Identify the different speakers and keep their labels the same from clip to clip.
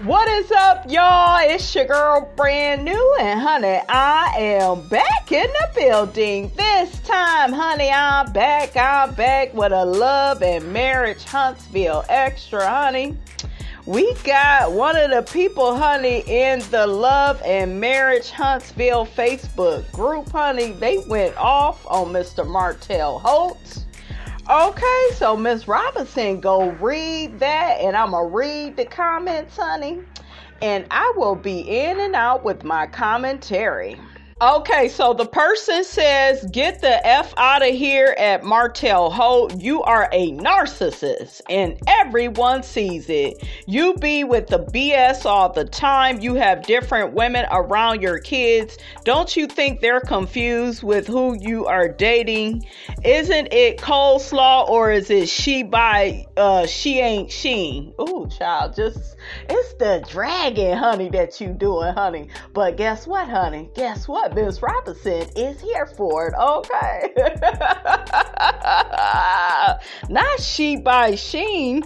Speaker 1: What is up, y'all? It's your girl, Brand New, and honey, I am back in the building. This time, honey, I'm back with a Love and Marriage Huntsville Extra, honey. We got one of the people, honey, in the Love and Marriage Huntsville Facebook group, honey. They went off on Mr. Martell Holt. Okay, so Miss Robinson, go read that, and I'm going to read the comments, honey, and I will be in and out with my commentary. Okay, so the person says, get the F out of here at Martell Holt. You are a narcissist and everyone sees it. You be with the BS all the time. You have different women around your kids. Don't you think they're confused with who you are dating? Isn't it coleslaw or is it she ain't she? Ooh, child, it's the dragon, honey, that you doing, honey. But guess what, honey? Guess what? Miss Robinson is here for it, okay? Not she by Sheen.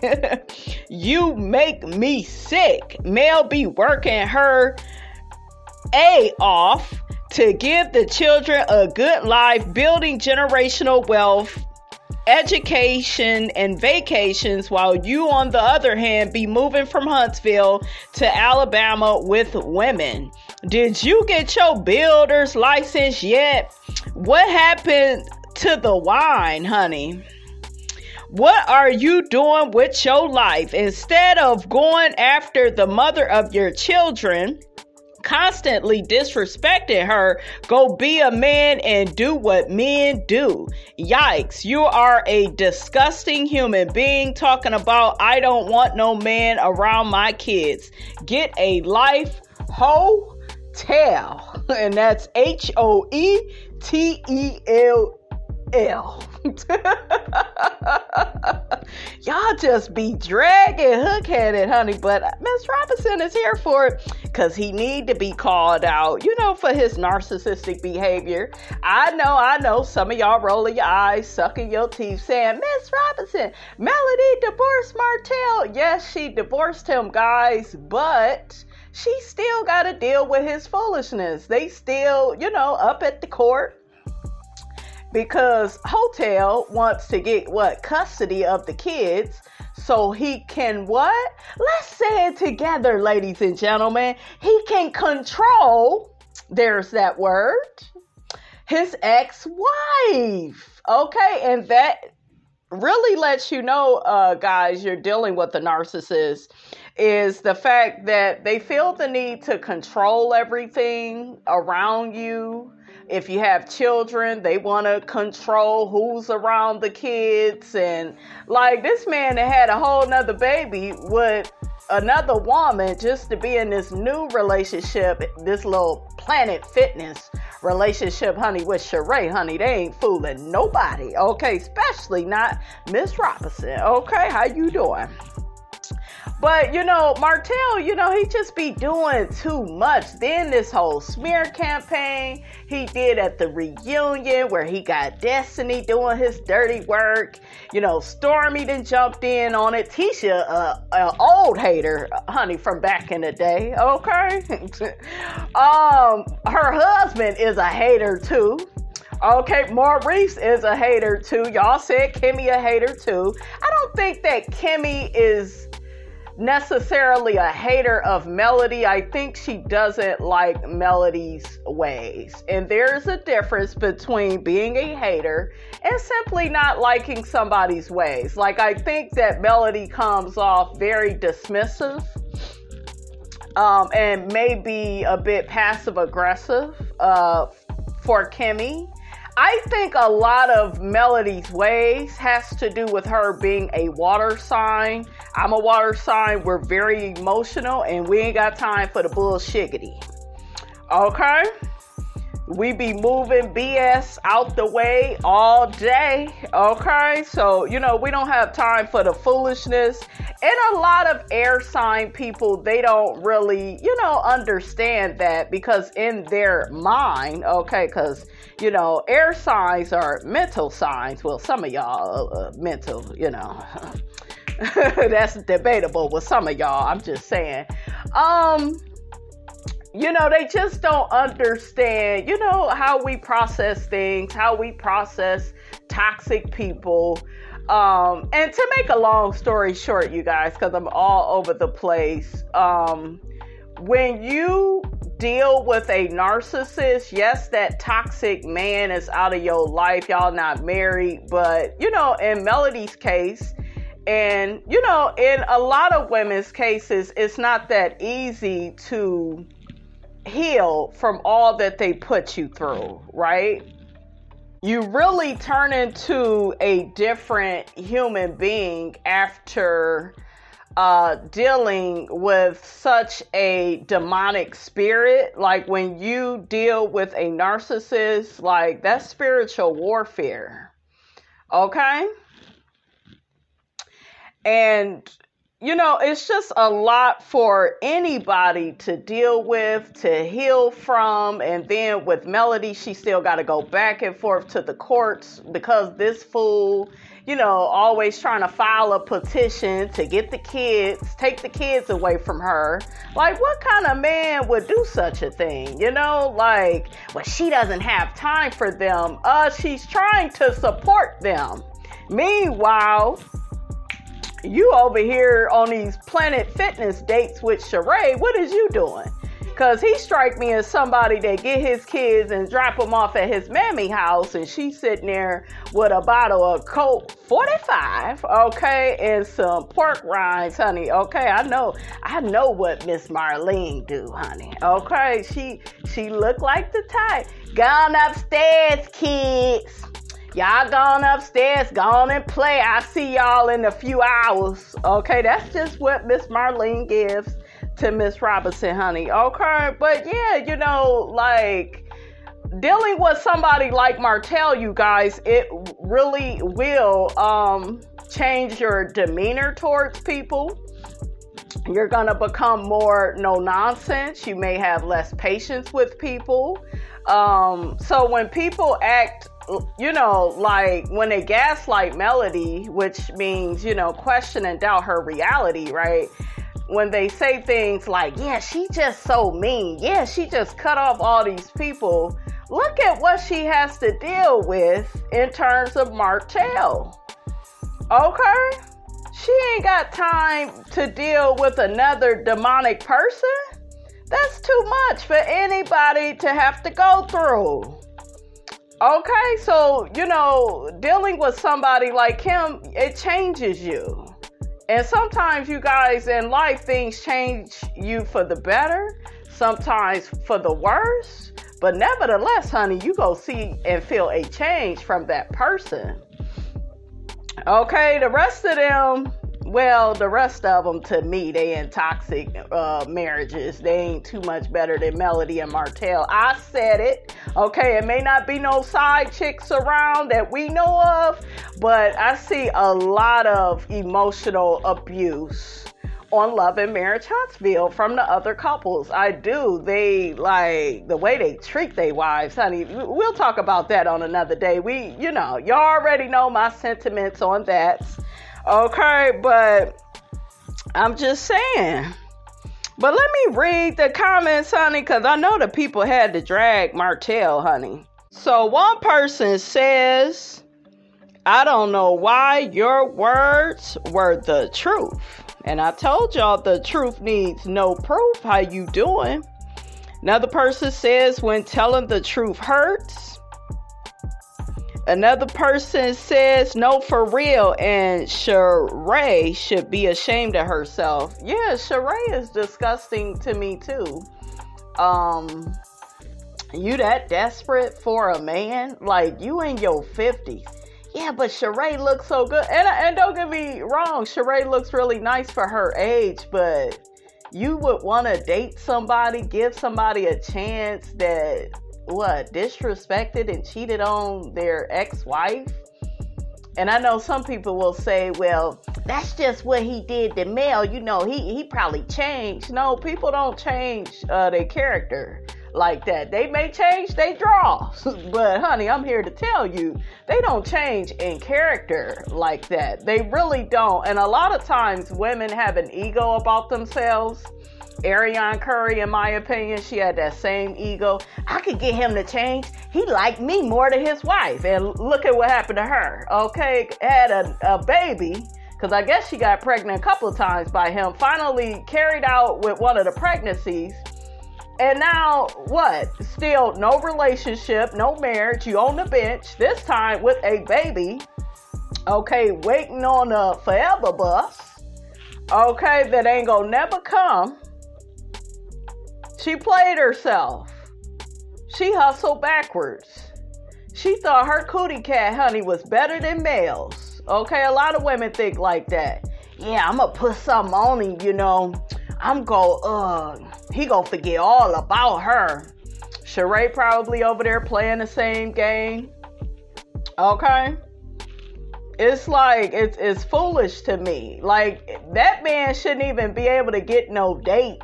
Speaker 1: You make me sick. Mel be working her A off to give the children a good life, building generational wealth, education and vacations, while you on the other hand be moving from Huntsville to Alabama with women. Did you get your builder's license yet? What happened to the wine, honey? What are you doing with your life? Instead of going after the mother of your children, constantly disrespecting her, go be a man and do what men do. Yikes, you are a disgusting human being talking about I don't want no man around my kids. Get a life, hotel. And that's HOETELL. Y'all just be dragging hook-headed, honey, but Miss Robinson is here for it because he need to be called out, for his narcissistic behavior. I know some of y'all rolling your eyes, sucking your teeth, saying, Miss Robinson, Melody divorced Martell. Yes, she divorced him, guys, but she still got to deal with his foolishness. They still, up at the court. Because Hotel wants to get custody of the kids so he can what? Let's say it together, ladies and gentlemen. He can control, there's that word, his ex-wife. Okay, and that really lets you know, guys, you're dealing with a narcissist, is the fact that they feel the need to control everything around you. If you have children, they want to control who's around the kids. And like this man that had a whole nother baby with another woman just to be in this new relationship, this little Planet Fitness relationship, honey, with Sheree, honey. They ain't fooling nobody, okay? Especially not Miss Robinson, okay? How you doing? But, Martell, he just be doing too much. Then this whole smear campaign he did at the reunion where he got Destiny doing his dirty work. Stormy done jumped in on it. Tisha, an old hater, honey, from back in the day, okay? Her husband is a hater, too. Okay, Maurice is a hater, too. Y'all said Kimmy a hater, too. I don't think that Kimmy is necessarily a hater of Melody. I think she doesn't like Melody's ways. And there's a difference between being a hater and simply not liking somebody's ways. Like, I think that Melody comes off very dismissive and maybe a bit passive aggressive for Kimmy. I think a lot of Melody's ways has to do with her being a water sign. I'm a water sign. We're very emotional and we ain't got time for the bullshiggity. Okay? We be moving BS out the way all day. Okay? So, we don't have time for the foolishness. And a lot of air sign people, they don't really, understand that because in their mind, okay, because air signs are mental signs. Well, some of y'all mental, that's debatable with some of y'all. I'm just saying. They just don't understand, how we process things, how we process toxic people. And to make a long story short, you guys, because I'm all over the place, when you deal with a narcissist, yes, that toxic man is out of your life, y'all not married, but, in Melody's case, and, in a lot of women's cases, it's not that easy to heal from all that they put you through, right? You really turn into a different human being after dealing with such a demonic spirit. Like when you deal with a narcissist, like that's spiritual warfare. Okay? And it's just a lot for anybody to deal with, to heal from. And then with Melody, she still got to go back and forth to the courts because this fool, always trying to file a petition to get take the kids away from her. Like, what kind of man would do such a thing? She doesn't have time for them. She's trying to support them. Meanwhile, you over here on these Planet Fitness dates with Sheree, what is you doing? Because he strike me as somebody that get his kids and drop them off at his mammy house, and she's sitting there with a bottle of Coke 45, okay, and some pork rinds, honey, okay? I know what Miss Marlene do, honey, okay? She look like the type. Gone upstairs, kids. Y'all gone upstairs, gone and play. I see y'all in a few hours. Okay, that's just what Miss Marlene gives to Miss Robinson, honey. Okay, but yeah, dealing with somebody like Martell, you guys, it really will change your demeanor towards people. You're gonna become more no nonsense. You may have less patience with people. So when people act, when they gaslight Melody, which means, question and doubt her reality, right? When they say things like, yeah, she just so mean. Yeah, she just cut off all these people. Look at what she has to deal with in terms of Martell. Okay? She ain't got time to deal with another demonic person. That's too much for anybody to have to go through. Okay, so, dealing with somebody like him, it changes you. And sometimes, you guys, in life, things change you for the better, sometimes for the worse. But nevertheless, honey, you go see and feel a change from that person. Okay, the rest of them, to me, they in toxic marriages. They ain't too much better than Melody and Martell. I said it. Okay, it may not be no side chicks around that we know of, but I see a lot of emotional abuse on Love and Marriage Huntsville from the other couples. I do. They the way they treat their wives, honey. We'll talk about that on another day. Y'all already know my sentiments on that. Okay, but I'm just saying. But let me read the comments, honey, because I know the people had to drag Martell, honey. So one person says, I don't know why your words were the truth. And I told y'all the truth needs no proof. How you doing? Another person says, when telling the truth hurts. Another person says, no, for real, and Sheree should be ashamed of herself. Yeah, Sheree is disgusting to me too. You that desperate for a man? Like, you in your 50s. Yeah, but Sheree looks so good. And don't get me wrong, Sheree looks really nice for her age, but you would want to date somebody, give somebody a chance that disrespected and cheated on their ex-wife. And I know some people will say, well, that's just what he did to Mel. He probably changed. No, people don't change their character like that. They may change their draws, but honey, I'm here to tell you, they don't change in character like that. They really don't. And a lot of times women have an ego about themselves. Ariana Curry, in my opinion, she had that same ego. I could get him to change. He liked me more than his wife. And look at what happened to her. Okay, had a baby, because I guess she got pregnant a couple of times by him. Finally carried out with one of the pregnancies. And now, what? Still no relationship, no marriage. You on the bench, this time with a baby. Okay, waiting on a forever bus. Okay, that ain't gonna never come. She played herself. She hustled backwards. She thought her cootie cat honey was better than males. Okay, a lot of women think like that. Yeah, I'm gonna put something on him, you know. He gonna forget all about her. Sheree probably over there playing the same game. Okay? It's like, it's foolish to me. Like, that man shouldn't even be able to get no date.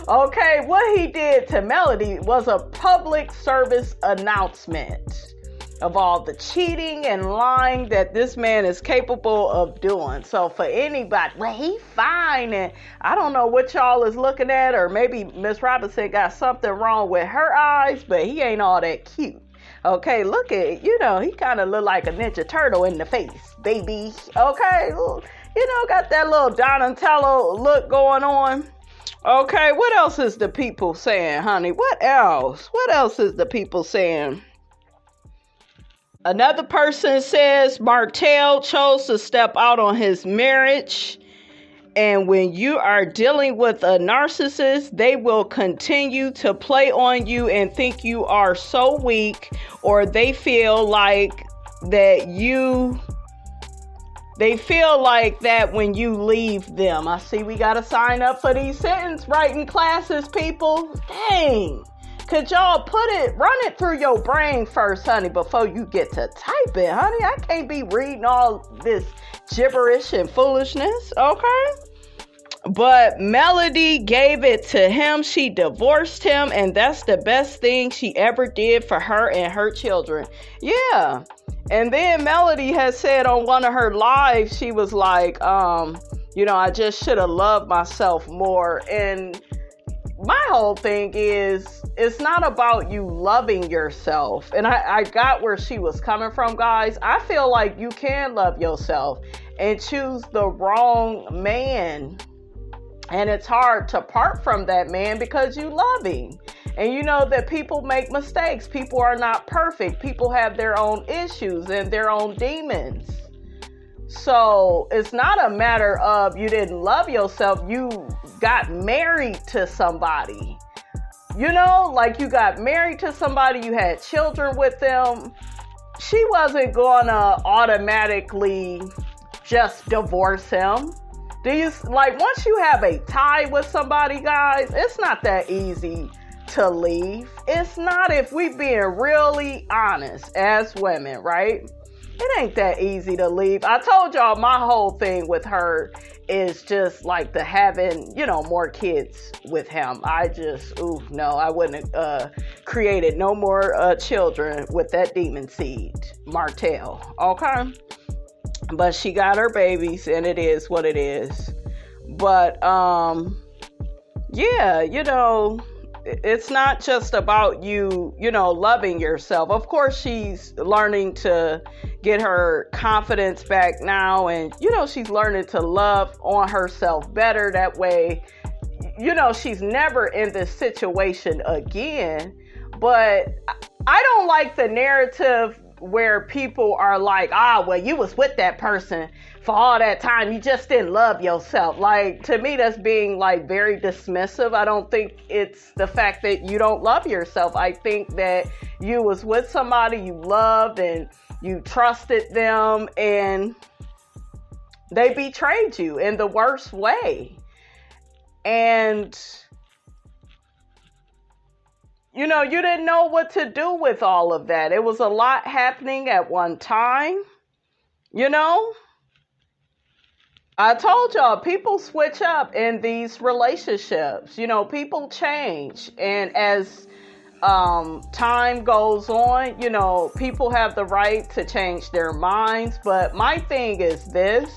Speaker 1: Okay, what he did to Melody was a public service announcement of all the cheating and lying that this man is capable of doing. So for anybody, well, he fine, and I don't know what y'all is looking at, or maybe Miss Robinson got something wrong with her eyes, but he ain't all that cute. Okay, look at, he kind of look like a Ninja Turtle in the face, baby. Okay, got that little Donatello look going on. Okay, what else is the people saying, honey? What else? What else is the people saying? Another person says Martell chose to step out on his marriage. And when you are dealing with a narcissist, they will continue to play on you and think you are so weak, or they feel like that when you leave them. I see we got to sign up for these sentence writing classes, people. Dang. Could y'all run it through your brain first, honey, before you get to type it, honey? I can't be reading all this gibberish and foolishness, okay? But Melody gave it to him. She divorced him, and that's the best thing she ever did for her and her children. Yeah. And then Melody has said on one of her lives, she was like, I just should have loved myself more. And my whole thing is, it's not about you loving yourself. And I got where she was coming from, guys. I feel like you can love yourself and choose the wrong man. And it's hard to part from that man because you love him. And you know that people make mistakes. People are not perfect. People have their own issues and their own demons. So it's not a matter of you didn't love yourself. You got married to somebody. Like you got married to somebody. You had children with them. She wasn't going to automatically just divorce him. Once you have a tie with somebody, guys, it's not that easy to leave. It's not, if we being really honest as women, right? It ain't that easy to leave. I told y'all my whole thing with her is just like the having, more kids with him. I wouldn't have created no more children with that demon seed, Martell, okay? But she got her babies, and it is what it is. But, it's not just about you, loving yourself. Of course, she's learning to get her confidence back now. And, she's learning to love on herself better. That way, she's never in this situation again. But I don't like the narrative where people are like, you was with that person for all that time. You just didn't love yourself. Like, to me, that's being like very dismissive. I don't think it's the fact that you don't love yourself. I think that you was with somebody you loved and you trusted them, and they betrayed you in the worst way. And you didn't know what to do with all of that. It was a lot happening at one time. I told y'all, people switch up in these relationships. People change. And as time goes on, people have the right to change their minds. But my thing is this.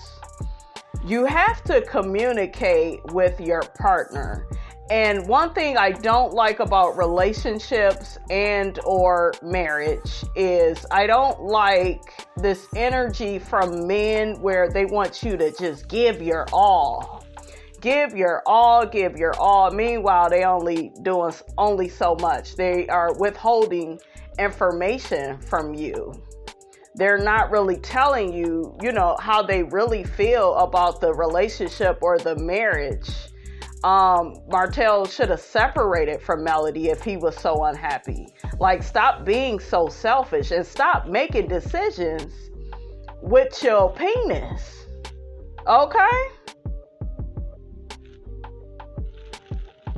Speaker 1: You have to communicate with your partner. And one thing I don't like about relationships and or marriage is I don't like this energy from men where they want you to just give your all. Give your all, give your all. Meanwhile, they only so much. They are withholding information from you. They're not really telling you, how they really feel about the relationship or the marriage. Martell should have separated from Melody if he was so unhappy. Like, stop being so selfish and stop making decisions with your penis. Okay?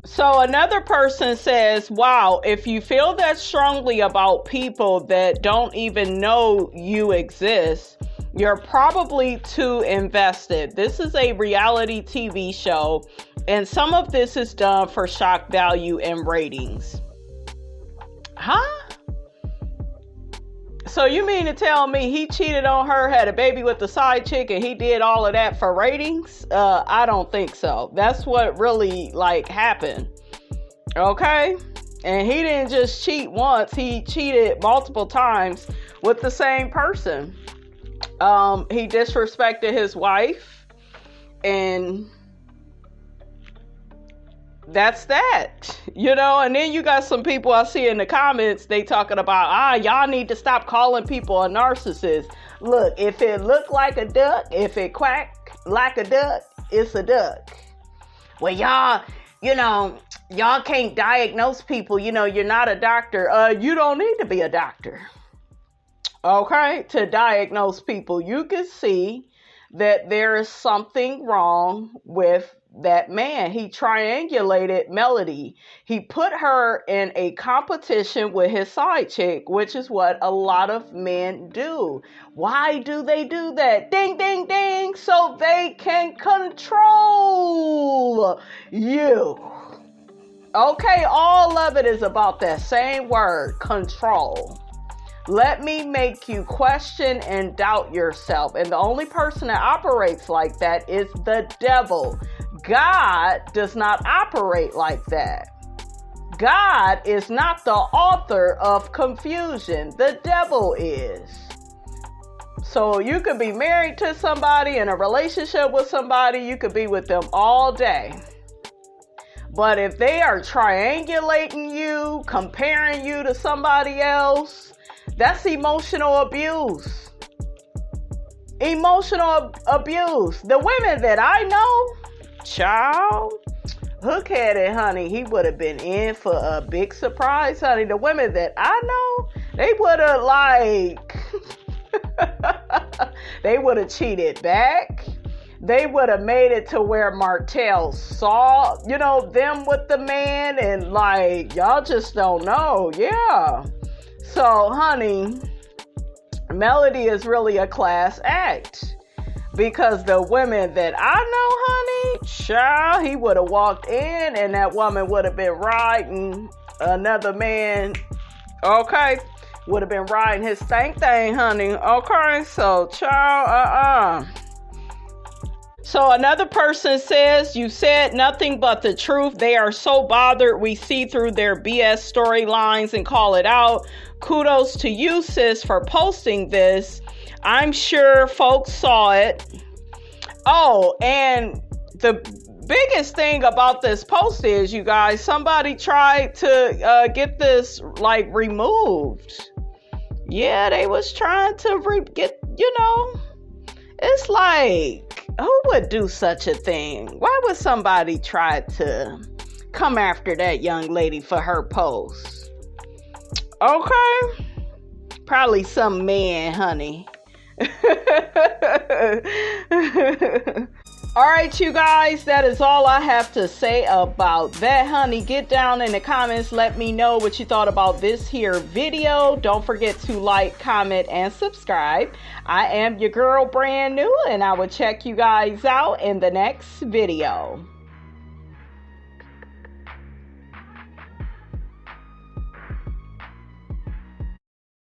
Speaker 1: So another person says, wow, if you feel that strongly about people that don't even know you exist, you're probably too invested. This is a reality TV show, and some of this is done for shock value and ratings. Huh? So you mean to tell me he cheated on her, had a baby with the side chick, and he did all of that for ratings? I don't think so. That's what really happened. Okay? And he didn't just cheat once. He cheated multiple times with the same person. He disrespected his wife, and that's that, and then you got some people I see in the comments, they talking about, y'all need to stop calling people a narcissist. Look, if it look like a duck, if it quack like a duck, it's a duck. Well, y'all can't diagnose people, you're not a doctor. You don't need to be a doctor, okay, to diagnose people. You can see that there is something wrong with that man. He triangulated Melody. He put her in a competition with his side chick, which is what a lot of men do. Why do they do that? Ding, ding, ding. So they can control you. Okay, all of it is about that same word, control. Let me make you question and doubt yourself. And the only person that operates like that is the devil. God does not operate like that. God is not the author of confusion. The devil is. So you could be married to somebody, in a relationship with somebody, you could be with them all day. But if they are triangulating you, comparing you to somebody else, that's emotional abuse. Emotional abuse. The women that I know, child, hook-headed, honey, he would have been in for a big surprise, honey. The women that I know, they would have they would have cheated back. They would have made it to where Martell saw, them with the man, and y'all just don't know. Yeah. So, honey, Melody is really a class act. Because the women that I know, honey, child, he would have walked in and that woman would have been riding another man, okay? Would have been riding his stank thing, honey, okay? So, child, So another person says, you said nothing but the truth. They are so bothered we see through their BS storylines and call it out. Kudos to you, sis, for posting this. I'm sure folks saw it. Oh, and the biggest thing about this post is, you guys, somebody tried to get this removed. Yeah, they was trying to get, it's who would do such a thing? Why would somebody try to come after that young lady for her post? Okay. Probably some man, honey. All right, you guys, that is all I have to say about that, honey. Get down in the comments. Let me know what you thought about this here video. Don't forget to like, comment, and subscribe. I am your girl, brand new, and I will check you guys out in the next video.